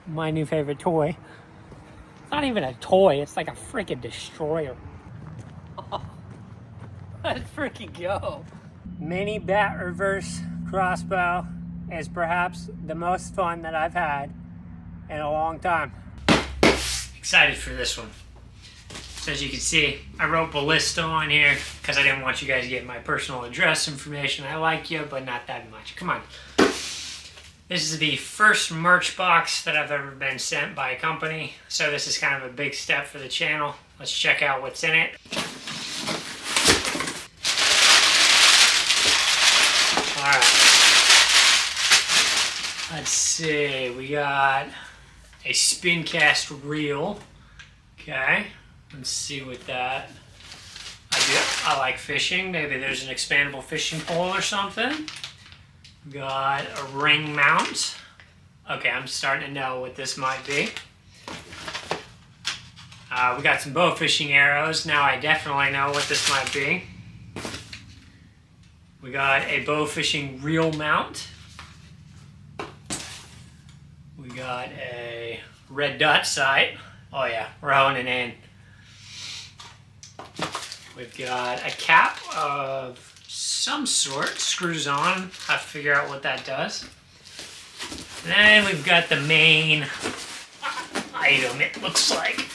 my new favorite toy. It's not even a toy, it's like a freaking destroyer. Oh, let's freaking go. Mini bat reverse crossbow is perhaps the most fun that I've had in a long time. Excited for this one. So as you can see, I wrote ballista on here because I didn't want you guys to get my personal address information. I like you, but not that much. Come on. This is the first merch box that I've ever been sent by a company. So this is kind of a big step for the channel. Let's check out what's in it. All right. Let's see, we got a spin cast reel. Okay. Let's see what that, I like fishing. Maybe there's an expandable fishing pole or something. Got a ring mount. Okay, I'm starting to know what this might be. We got some bow fishing arrows. Now I definitely know what this might be. We got a bow fishing reel mount. We got a red dot sight. Oh yeah, we're honing in. We've got a cap of some sort, screws on. Have to figure out what that does. And then we've got the main item, it looks like.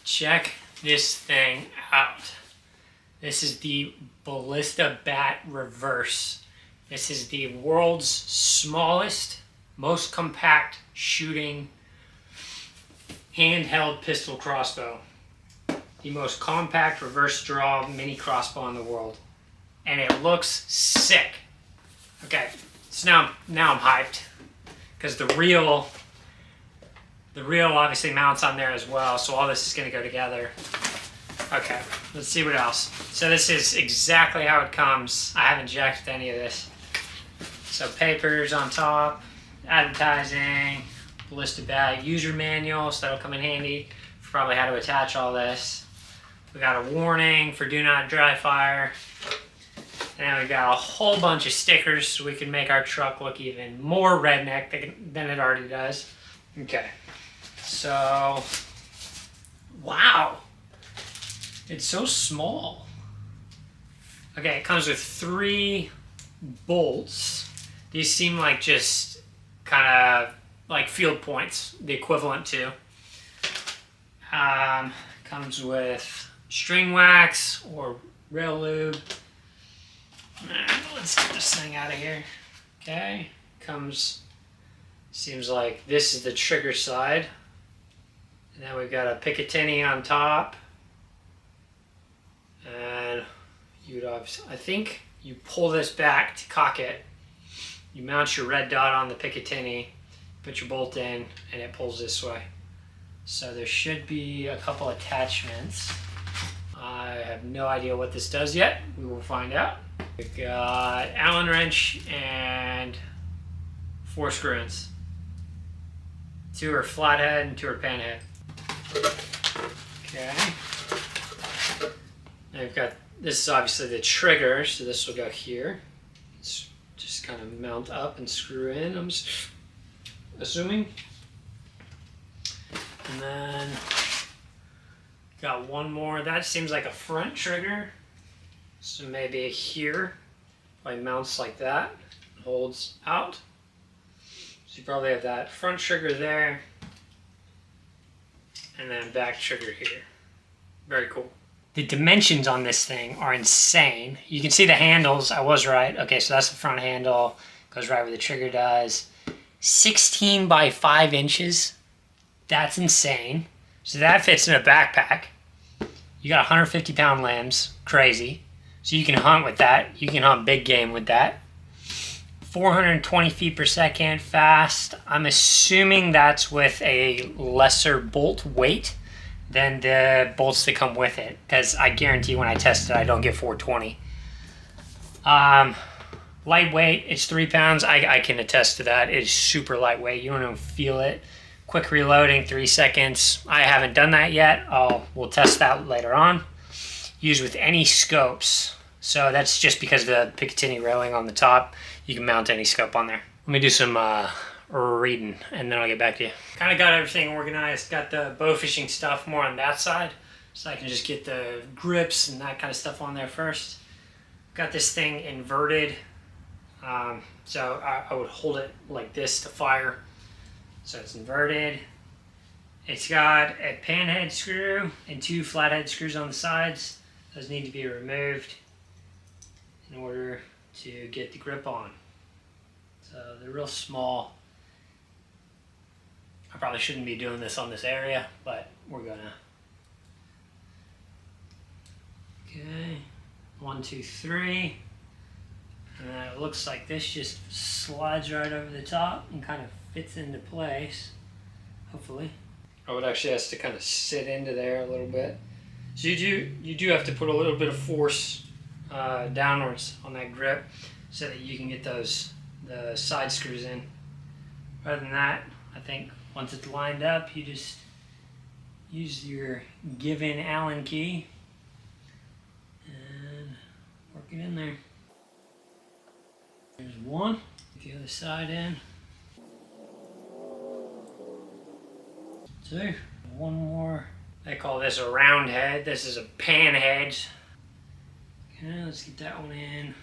Check this thing out. This is the Ballista Bat Reverse. This is the world's smallest, most compact shooting handheld pistol crossbow. The most compact reverse draw mini crossbow in the world. And it looks sick. Okay, so now I'm hyped. Because the reel obviously mounts on there as well, so all this is gonna go together. Okay, let's see what else. So this is exactly how it comes. I haven't jacked any of this. So papers on top, advertising, Ballista Bat user manual, so that'll come in handy for probably how to attach all this. We got a warning for do not dry fire. And then we got a whole bunch of stickers so we can make our truck look even more redneck than it already does. Okay, so, wow, it's so small. Okay, it comes with 3 bolts. These seem like just kind of like field points, the equivalent to. Comes with string wax or rail lube. Let's get this thing out of here. Okay, seems like this is the trigger side. And then we've got a Picatinny on top. And I think you pull this back to cock it. You mount your red dot on the Picatinny, put your bolt in, and it pulls this way. So there should be a couple attachments. I have no idea what this does yet. We will find out. We've got Allen wrench and 4 screw-ins. 2 are flathead and 2 are panhead. Okay. And we've got, this is obviously the trigger, so this will go here. It's just kind of mount up and screw in, I'm assuming. And then got one more. That seems like a front trigger. So maybe here, like mounts like that, holds out. So you probably have that front trigger there, and then back trigger here. Very cool. The dimensions on this thing are insane. You can see the handles, I was right. Okay, so that's the front handle, goes right where the trigger does. 16 by 5 inches. That's insane. So that fits in a backpack. You got 150-pound limbs, crazy. So you can hunt with that. You can hunt big game with that. 420 feet per second, fast. I'm assuming that's with a lesser bolt weight than the bolts that come with it, because I guarantee when I test it, I don't get 420. Lightweight, it's 3 pounds. I can attest to that. It is super lightweight. You don't even feel it. Quick reloading, 3 seconds. I haven't done that yet. We'll test that later on. Used with any scopes. So that's just because of the Picatinny railing on the top. you can mount any scope on there. Let me do some reading and then I'll get back to you. Kind of got everything organized. Got the bow fishing stuff more on that side, so I can just get the grips and that kind of stuff on there first. Got this thing inverted, so I would hold it like this to fire. So it's inverted. It's got a panhead screw and 2 flathead screws on the sides. Those need to be removed in order to get the grip on. So they're real small. I probably shouldn't be doing this on this area, but we're gonna. Okay, 1, 2, 3. And then it looks like this just slides right over the top and kind of fits into place, hopefully. Oh, it actually has to kind of sit into there a little bit. So you do have to put a little bit of force downwards on that grip so that you can get the side screws in. Other than that, I think once it's lined up, you just use your given Allen key and work it in there. There's one. Get the other side in. 2. One more. They call this a round head. This is a pan head. Okay, let's get that one in.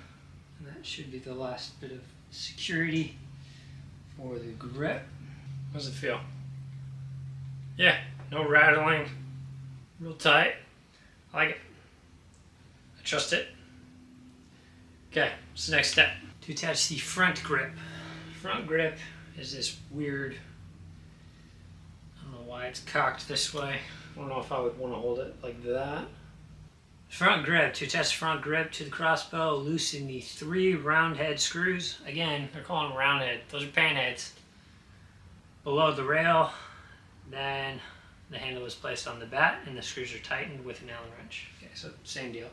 And that should be the last bit of security for the grip. How does it feel? Yeah, no rattling. Real tight. I like it. I trust it. Okay, what's the next step? To attach the front grip. Front grip is this weird, I don't know why it's cocked this way. I don't know if I would want to hold it like that. Front grip. To attach the front grip to the crossbow, loosen the 3 round head screws. Again, they're calling them round head. Those are pan heads. Below the rail, then the handle is placed on the bat and the screws are tightened with an Allen wrench. Okay, so same deal.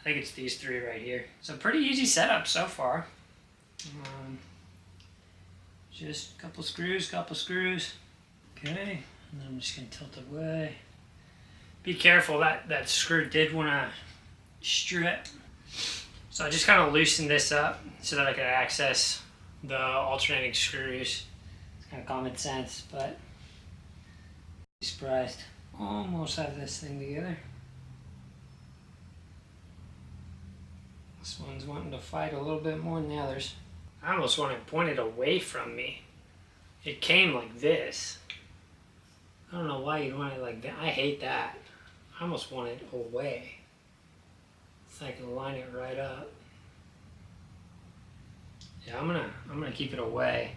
I think it's these 3 right here. So pretty easy setup so far. Just a couple screws. Okay, and then I'm just gonna tilt it away. Be careful, that screw did want to strip. So I just kind of loosened this up so that I could access the alternating screws. It's kind of common sense, but be surprised. Almost have this thing together. This one's wanting to fight a little bit more than the others. I almost want it pointed away from me. It came like this. I don't know why you'd want it like that. I hate that. I almost want it away, so I can line it right up. Yeah, I'm gonna keep it away.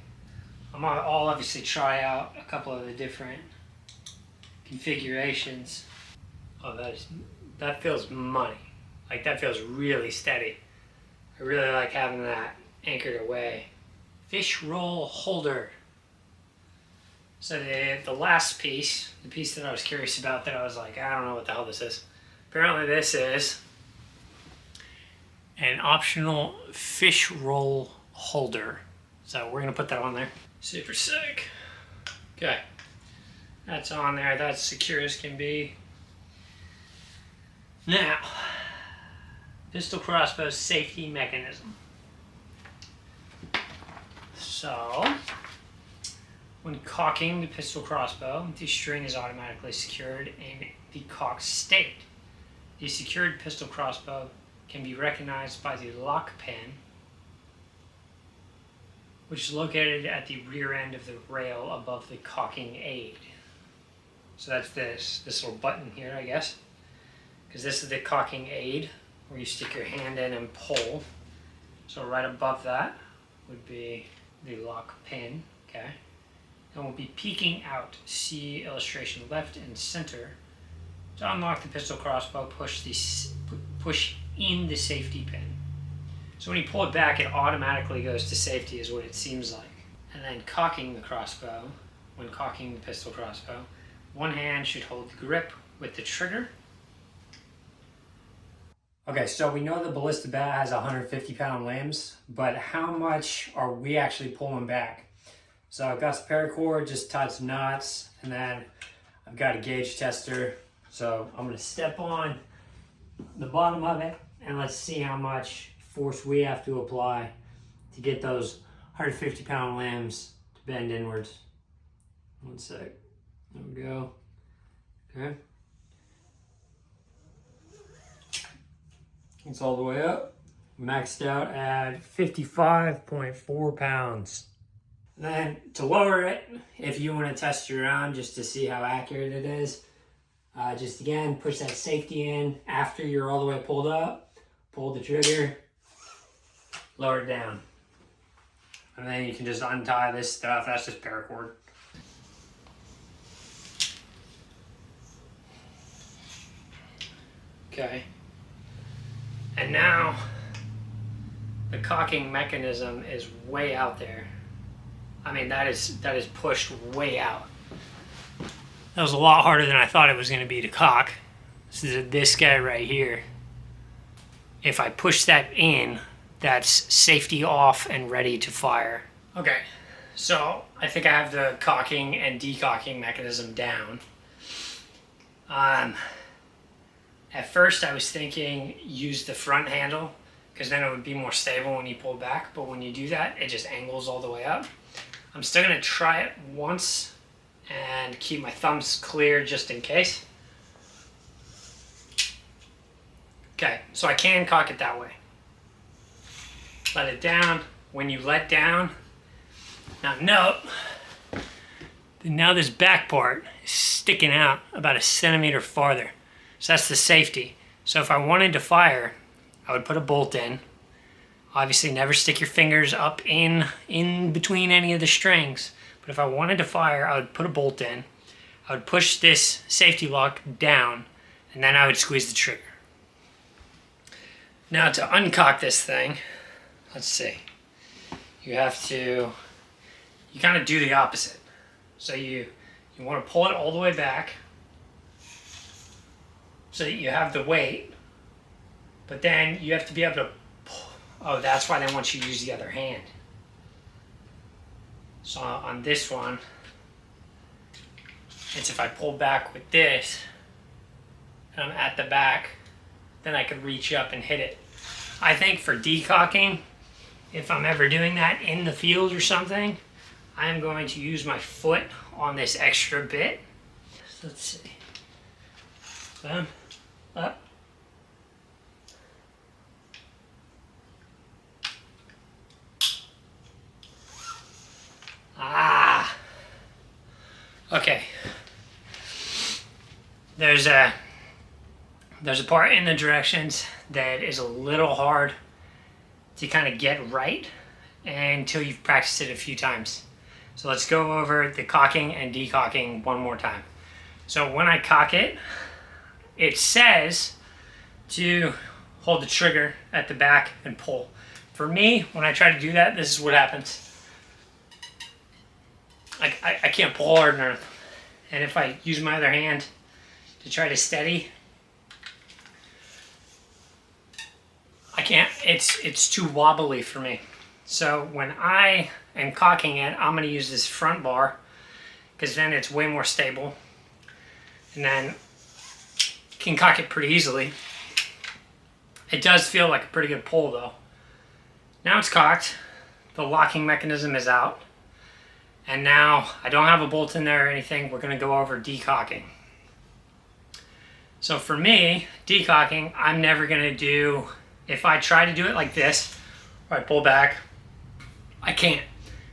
I'll obviously try out a couple of the different configurations. Oh, that feels money. Like, that feels really steady. I really like having that anchored away. Fish roll holder. So the last piece, the piece that I was curious about, that I was like, I don't know what the hell this is. Apparently this is an optional fish roll holder. So we're gonna put that on there. Super sick. Okay, that's on there. That's secure as can be. Now, pistol crossbow safety mechanism. So, when cocking the pistol crossbow, the string is automatically secured in the cocked state. The secured pistol crossbow can be recognized by the lock pin, which is located at the rear end of the rail above the cocking aid. So that's this little button here, I guess, because this is the cocking aid, where you stick your hand in and pull. So right above that would be the lock pin, okay? And we'll be peeking out. See illustration left and center. To unlock the pistol crossbow, push in the safety pin. So when you pull it back, it automatically goes to safety, is what it seems like. And then cocking the crossbow, when cocking the pistol crossbow, one hand should hold the grip with the trigger. Okay, so we know the ballista bat has 150-pound limbs, but how much are we actually pulling back? So I've got some paracord, just tied some knots, and then I've got a gauge tester. So I'm gonna step on the bottom of it, and let's see how much force we have to apply to get those 150-pound limbs to bend inwards. One sec. There we go. Okay. It's all the way up. Maxed out at 55.4 pounds. Then to lower it, if you want to test your own just to see how accurate it is, just again, push that safety in after you're all the way pulled up, pull the trigger, lower it down. And then you can just untie this stuff. That's just paracord. Okay. And now the cocking mechanism is way out there. I mean, that is pushed way out. That was a lot harder than I thought it was going to be to cock. This guy right here. If I push that in, that's safety off and ready to fire. Okay, so I think I have the cocking and decocking mechanism down. At first I was thinking use the front handle, because then it would be more stable when you pull back, but when you do that, it just angles all the way up. I'm still going to try it once and keep my thumbs clear just in case. Okay, so I can cock it that way. Let it down. When you let down, now note, now this back part is sticking out about 1 centimeter farther. So that's the safety. So if I wanted to fire, I would put a bolt in. Obviously never stick your fingers up in between any of the strings. But if I wanted to fire, I would put a bolt in. I would push this safety lock down, and then I would squeeze the trigger. Now to uncock this thing, let's see. You kind of do the opposite. So you want to pull it all the way back so that you have the weight, but then you have to be able to pull. Oh, that's why they want you to use the other hand. So on this one, it's if I pull back with this, and I'm at the back, then I could reach up and hit it. I think for decocking, if I'm ever doing that in the field or something, I'm going to use my foot on this extra bit. So let's see. Boom. Up. Ah. Okay. There's a part in the directions that is a little hard to kind of get right until you've practiced it a few times. So let's go over the cocking and decocking one more time. So when I cock it, it says to hold the trigger at the back and pull. For me, when I try to do that, this is what happens. I can't pull hard enough. And if I use my other hand to try to steady, I can't, it's too wobbly for me. So when I am cocking it, I'm going to use this front bar, because then it's way more stable. And then can cock it pretty easily. It does feel like a pretty good pull though. Now it's cocked, the locking mechanism is out, and now I don't have a bolt in there or anything. We're going to go over decocking. So for me, decocking, I'm never going to do, if I try to do it like this, or I pull back, I can't,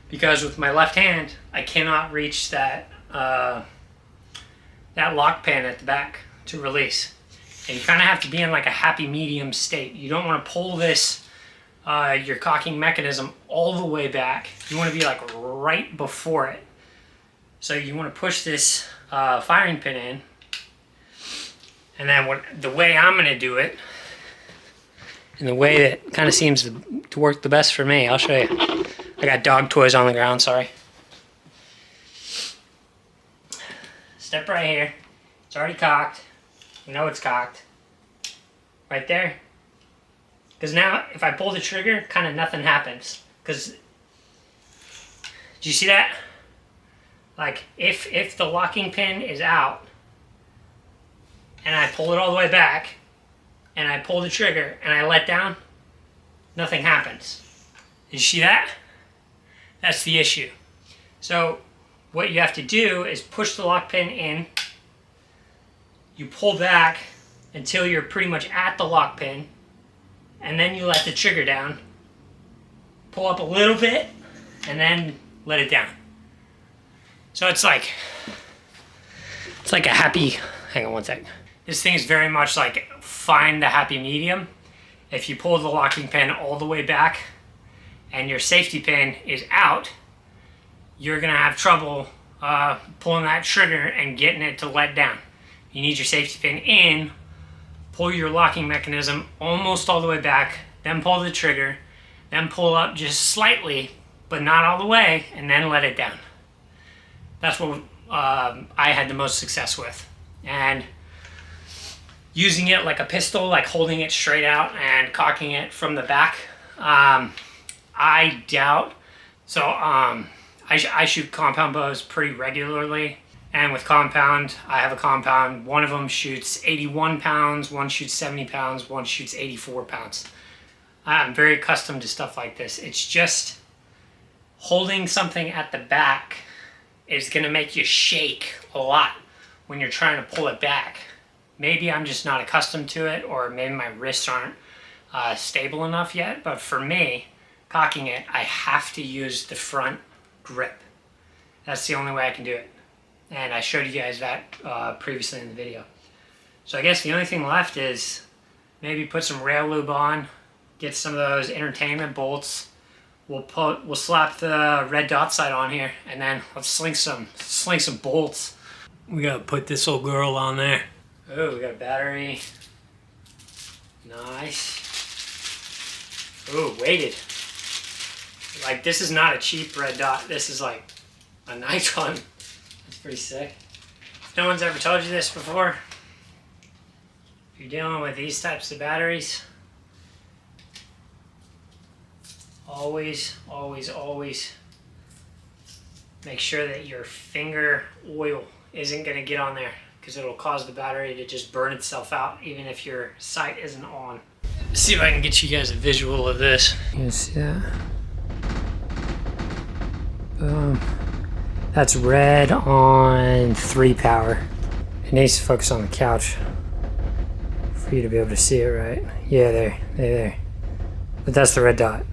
because with my left hand, I cannot reach that that lock pin at the back to release. And you kind of have to be in like a happy medium state. You don't want to pull this, your cocking mechanism all the way back. You want to be like right before it. So you want to push this firing pin in. And then the way I'm going to do it, and the way that kind of seems to work the best for me, I'll show you. I got dog toys on the ground, sorry. Step right here. It's already cocked. You know it's cocked. Right there. Because now, if I pull the trigger, kind of nothing happens. Because, do you see that? Like, if the locking pin is out, and I pull it all the way back, and I pull the trigger, and I let down, nothing happens. You see that? That's the issue. So what you have to do is push the lock pin in. You pull back until you're pretty much at the lock pin, and then you let the trigger down. Pull up a little bit, and then let it down. So it's like a happy, hang on one sec. This thing is very much like find the happy medium. If you pull the locking pin all the way back and your safety pin is out, you're gonna have trouble pulling that trigger and getting it to let down. You need your safety pin in, pull your locking mechanism almost all the way back, then pull the trigger, then pull up just slightly, but not all the way, and then let it down. That's what I had the most success with. And using it like a pistol, like holding it straight out and cocking it from the back, I doubt. So I shoot compound bows pretty regularly. And with compound, I have a compound. One of them shoots 81 pounds, one shoots 70 pounds, one shoots 84 pounds. I'm very accustomed to stuff like this. It's just holding something at the back is gonna make you shake a lot when you're trying to pull it back. Maybe I'm just not accustomed to it, or maybe my wrists aren't stable enough yet, but for me, cocking it, I have to use the front grip. That's the only way I can do it. And I showed you guys that previously in the video. So I guess the only thing left is maybe put some rail lube on, get some of those entertainment bolts. We'll slap the red dot sight on here, and then let's sling some bolts. We gotta put this old girl on there. Oh, we got a battery. Nice. Oh, weighted. Like, this is not a cheap red dot. This is like a nice one. That's pretty sick. If no one's ever told you this before, if you're dealing with these types of batteries, always make sure that your finger oil isn't going to get on there, because it'll cause the battery to just burn itself out even if your sight isn't on. Let's see if I can get you guys a visual of this. You can see that? Boom. That's red on 3 power. It needs to focus on the couch for you to be able to see it right. Yeah, there. But that's the red dot.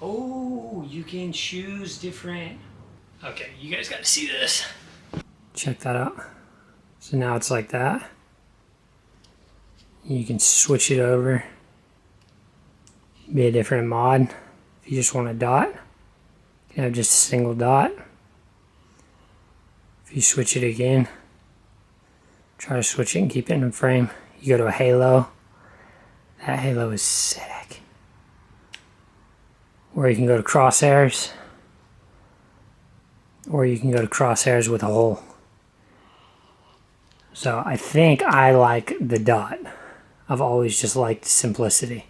Oh, you can choose different. Okay, you guys got to see this. Check that out. So now it's like that. You can switch it over. Be a different mod. If you just want a dot, you can have just a single dot. If you switch it again, try to switch it and keep it in frame. You go to a halo. That halo is sick. Or you can go to crosshairs. Or you can go to crosshairs with a hole. So I think I like the dot. I've always just liked simplicity.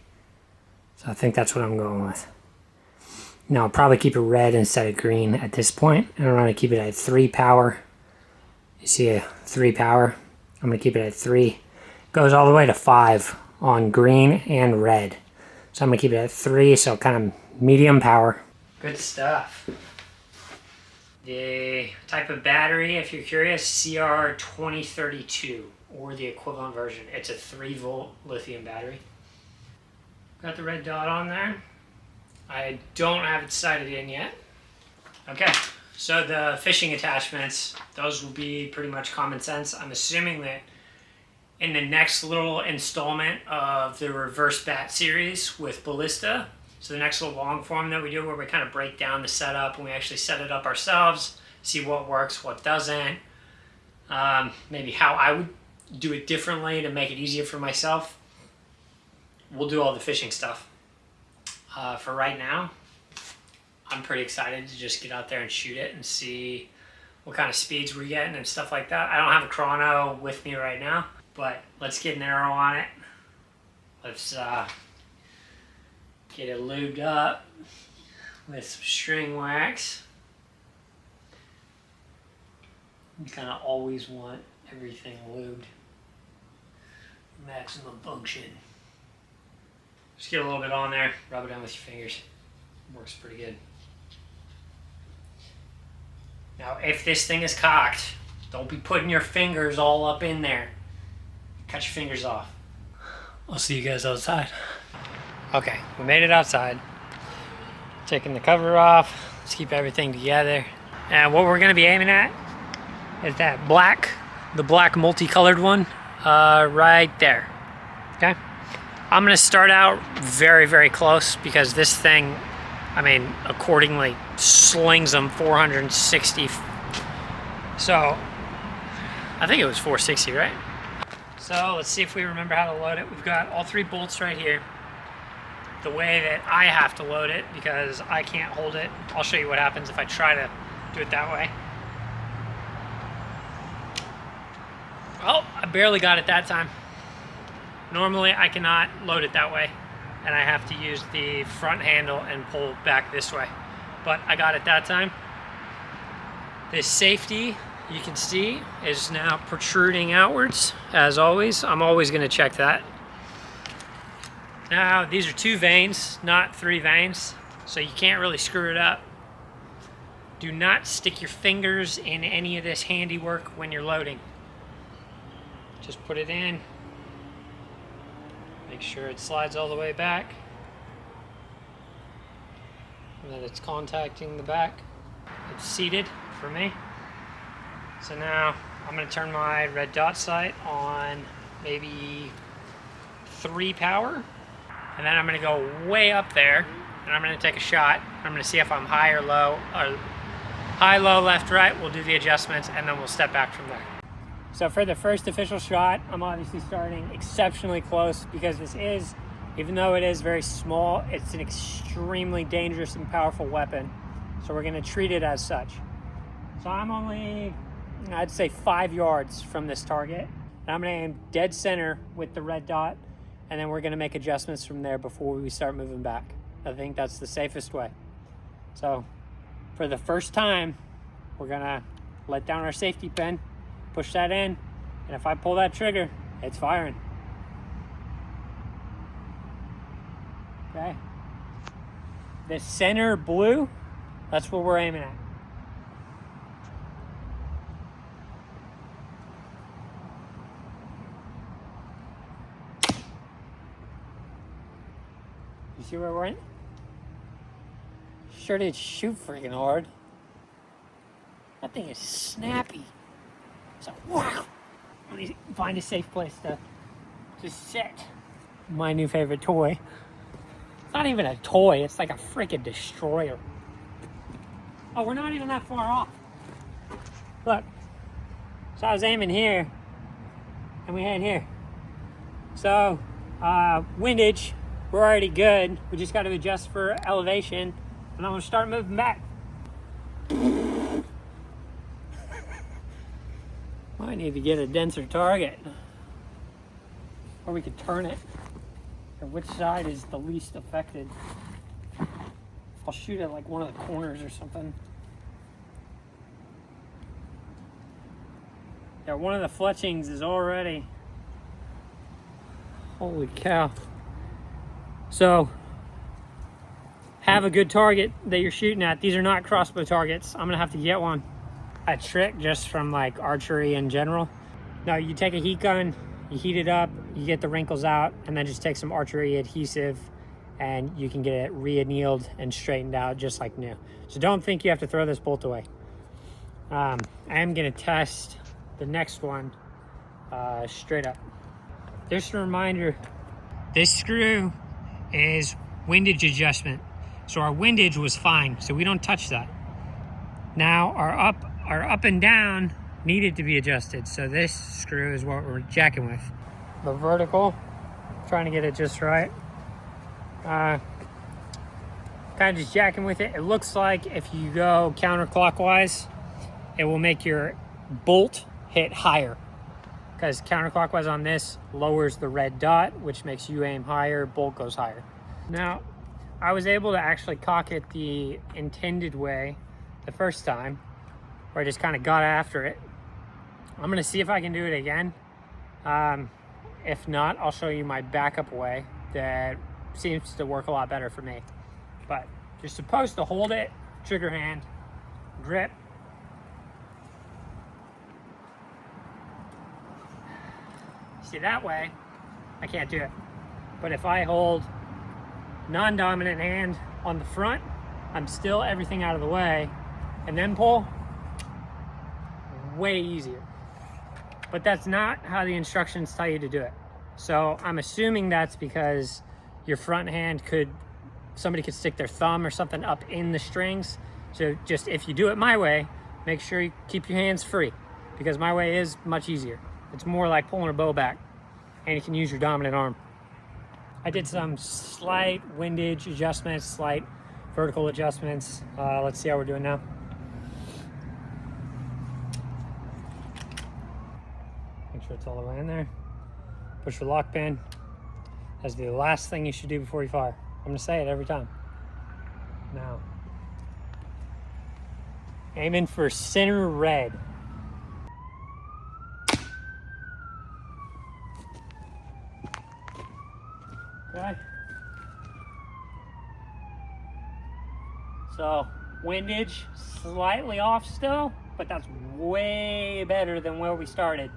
So I think that's what I'm going with. Now I'll probably keep it red instead of green at this point. And I'm going to keep it at 3 power. You see a 3 power? I'm going to keep it at 3. It goes all the way to 5 on green and red. So I'm going to keep it at 3, so kind of medium power. Good stuff. The type of battery, if you're curious, CR2032, or the equivalent version. It's a 3-volt lithium battery. Got the red dot on there. I don't have it sighted in yet. Okay, so the fishing attachments, those will be pretty much common sense. I'm assuming that in the next little installment of the reverse bat series with Ballista, so the next little long form that we do where we kind of break down the setup and we actually set it up ourselves, see what works, what doesn't, maybe how I would do it differently to make it easier for myself. We'll do all the fishing stuff. For right now, I'm pretty excited to just get out there and shoot it and see what kind of speeds we're getting and stuff like that. I don't have a chrono with me right now, but let's get an arrow on it. Let's get it lubed up with some string wax. You kind of always want everything lubed. Maximum function. Just get a little bit on there, rub it in with your fingers. Works pretty good. Now, if this thing is cocked, don't be putting your fingers all up in there. Cut your fingers off. I'll see you guys outside. Okay, we made it outside. Taking the cover off. Let's keep everything together. And what we're gonna be aiming at is that black, the black multicolored one, right there. Okay? I'm gonna start out very, very close because this thing, I mean, accordingly slings them 460. So, I think it was 460, right? So let's see if we remember how to load it. We've got all 3 bolts right here. The way that I have to load it, because I can't hold it. I'll show you what happens if I try to do it that way. Well, I barely got it that time. Normally I cannot load it that way, and I have to use the front handle and pull back this way. But I got it that time. This safety, you can see, is now protruding outwards, as always. I'm always going to check that. Now, these are 2 vanes, not 3 vanes, so you can't really screw it up. Do not stick your fingers in any of this handiwork when you're loading. Just put it in. Make sure it slides all the way back. And that it's contacting the back. It's seated for me. So now I'm going to turn my red dot sight on maybe 3 power. And then I'm going to go way up there and I'm going to take a shot. I'm going to see if I'm high or low, or high, low, left, right. We'll do the adjustments and then we'll step back from there. So for the first official shot, I'm obviously starting exceptionally close because this is, even though it is very small, it's an extremely dangerous and powerful weapon. So we're going to treat it as such. So I'm only, I'd say 5 yards from this target. And I'm going to aim dead center with the red dot, and then we're going to make adjustments from there before we start moving back. I think that's the safest way. So for the first time, we're going to let down our safety pin, push that in, and if I pull that trigger, it's firing. Okay. The center blue, that's what we're aiming at. You see where we're in? Sure did shoot freaking hard. That thing is snappy. So, wow. Let me find a safe place to sit. My new favorite toy. It's not even a toy, it's like a freaking destroyer. Oh, we're not even that far off. Look. So I was aiming here, and we hit here. So, windage, we're already good. We just got to adjust for elevation, and I'm going to start moving back. Might need to get a denser target. Or we could turn it. Or which side is the least affected. I'll shoot at like one of the corners or something. Yeah, one of the fletchings is already... Holy cow. So, have a good target that you're shooting at. These are not crossbow targets. I'm gonna have to get one. A trick just from like archery in general. Now you take a heat gun, you heat it up, you get the wrinkles out, and then just take some archery adhesive and you can get it re-annealed and straightened out just like new. So don't think you have to throw this bolt away. I am gonna test the next one straight up. Just a reminder, this screw is windage adjustment. So our windage was fine, so we don't touch that. Now our up and down needed to be adjusted. So this screw is what we're jacking with. The vertical, trying to get it just right. Kind of just jacking with it. It looks like if you go counterclockwise, it will make your bolt hit higher. Because counterclockwise on this lowers the red dot, which makes you aim higher, bolt goes higher. Now, I was able to actually cock it the intended way the first time, where I just kind of got after it. I'm gonna see if I can do it again. If not, I'll show you my backup way that seems to work a lot better for me. But You're supposed to hold it, trigger hand, grip. See, that way, I can't do it. But if I hold non-dominant hand on the front, I'm still everything out of the way, and then pull, way easier. But that's not how the instructions tell you to do it. So I'm assuming that's because your front hand somebody could stick their thumb or something up in the strings. So just, if you do it my way, make sure you keep your hands free, because my way is much easier. It's more like pulling a bow back, and you can use your dominant arm. I did some slight windage adjustments, slight vertical adjustments. Let's see how we're doing now. Make sure it's all the way in there. Push your lock pin. That's the last thing you should do before you fire. I'm gonna say it every time. Now, aiming for center red. Okay. So, windage slightly off still, but that's way better than where we started.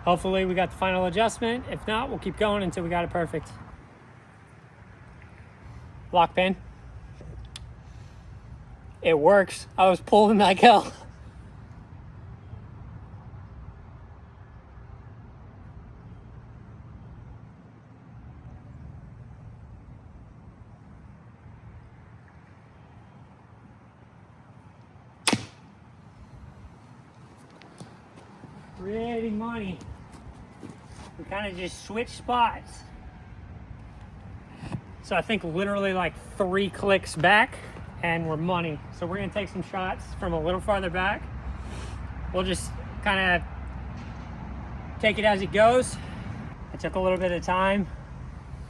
Hopefully we got the final adjustment. If not, we'll keep going until we got it perfect. Lock pin. It works. I was pulling like hell. Pretty money. We kind of just switch spots. So I think literally like 3 clicks back and we're money. So we're gonna take some shots from a little farther back. We'll just kind of take it as it goes. I took a little bit of time,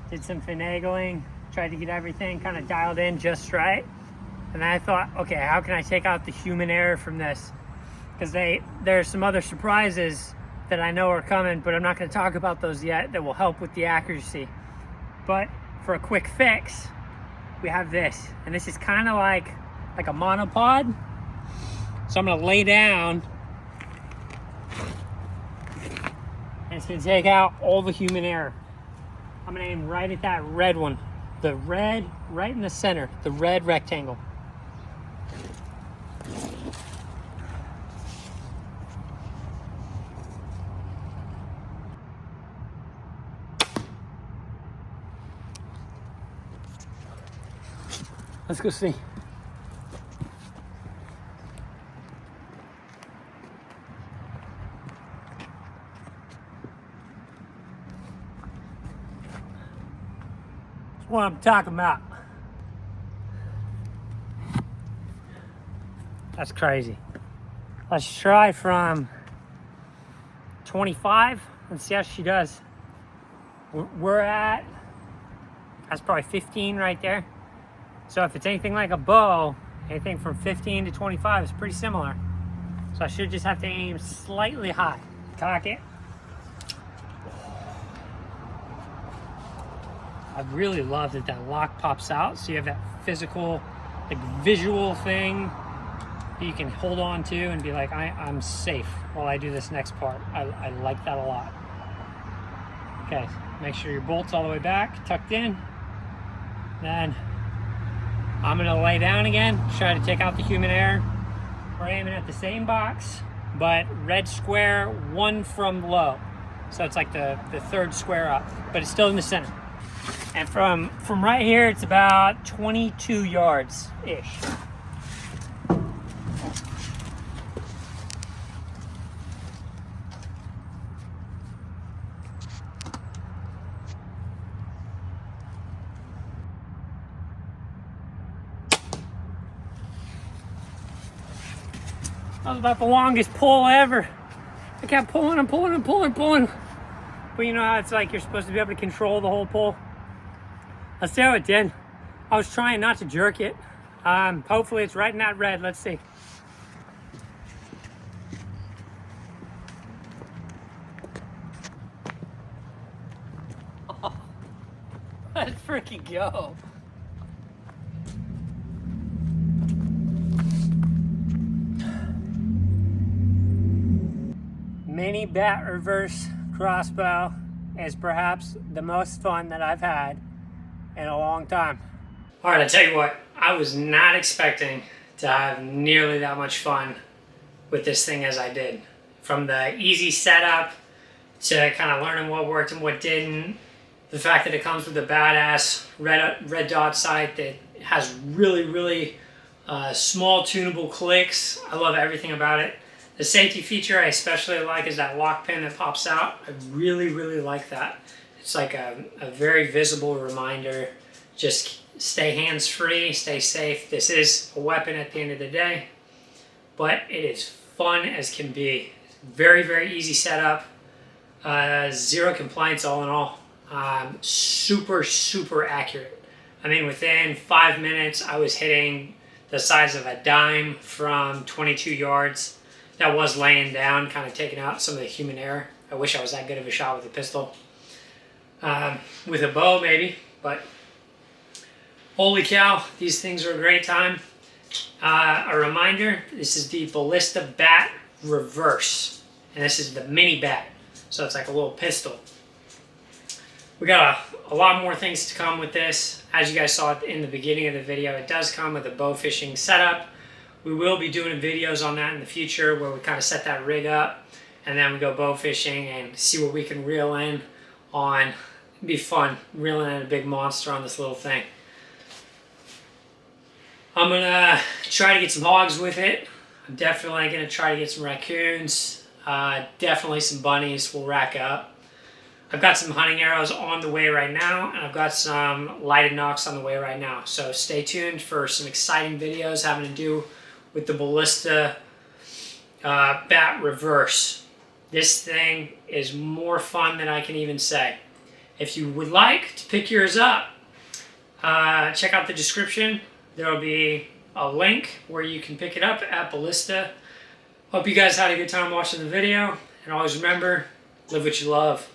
did some finagling, tried to get everything kind of dialed in just right. And then I thought, okay, how can I take out the human error from this? Because there's some other surprises that I know are coming, but I'm not going to talk about those yet, that will help with the accuracy. But for a quick fix, we have this, and this is kind of like a monopod. So I'm going to lay down, and it's going to take out all the human error. I'm going to aim right at that red one, the red right in the center, the red rectangle. Let's go see. That's what I'm talking about. That's crazy. Let's try from 25. Let's see how she does. We're at, that's probably 15 right there. So if it's anything like a bow, anything from 15 to 25 is pretty similar. So I should just have to aim slightly high. Cock it. I really love that that lock pops out, so you have that physical, like visual thing that you can hold on to and be like, I'm safe while I do this next part. I like that a lot. Okay, make sure your bolt's all the way back, tucked in. Then I'm gonna lay down again, try to take out the human error. We're aiming at the same box, but red square, one from low. So it's like the third square up, but it's still in the center. And from right here, it's about 22 yards-ish. That was about the longest pull ever. I kept pulling and pulling and pulling and pulling. But you know how it's like you're supposed to be able to control the whole pull. Let's see how it did. I was trying not to jerk it. Hopefully it's right in that red. Let's see. Oh, let's freaking go. mini bat reverse crossbow is perhaps the most fun that I've had in a long time. All right, I tell you what, I was not expecting to have nearly that much fun with this thing as I did. From the easy setup to kind of learning what worked and what didn't, the fact that it comes with a badass red dot sight that has really small tunable clicks. I love everything about it. The safety feature I especially like is that lock pin that pops out. I really like that. It's like a very visible reminder. Just stay hands-free, stay safe. This is a weapon at the end of the day, but it is fun as can be. Very easy setup. Zero complaints all in all. Super accurate. I mean, within 5 minutes, I was hitting the size of a dime from 22 yards. That was laying down, kind of taking out some of the human error. I wish I was that good of a shot with a pistol. With a bow, maybe, but holy cow, these things are a great time. A reminder, this is the Ballista Bat Reverse, and this is the mini bat, so it's like a little pistol. We got a lot more things to come with this. As you guys saw in the beginning of the video, it does come with a bow fishing setup. We will be doing videos on that in the future where we kind of set that rig up and then we go bow fishing and see what we can reel in on. It'd be fun reeling in a big monster on this little thing. I'm gonna try to get some hogs with it. I'm definitely gonna try to get some raccoons. Definitely some bunnies we'll rack up. I've got some hunting arrows on the way right now, and I've got some lighted nocks on the way right now. So stay tuned for some exciting videos having to do with the Ballista Bat Reverse. This thing is more fun than I can even say. If you would like to pick yours up, check out the description. There will be a link where you can pick it up at Ballista. Hope you guys had a good time watching the video, and always remember, live what you love.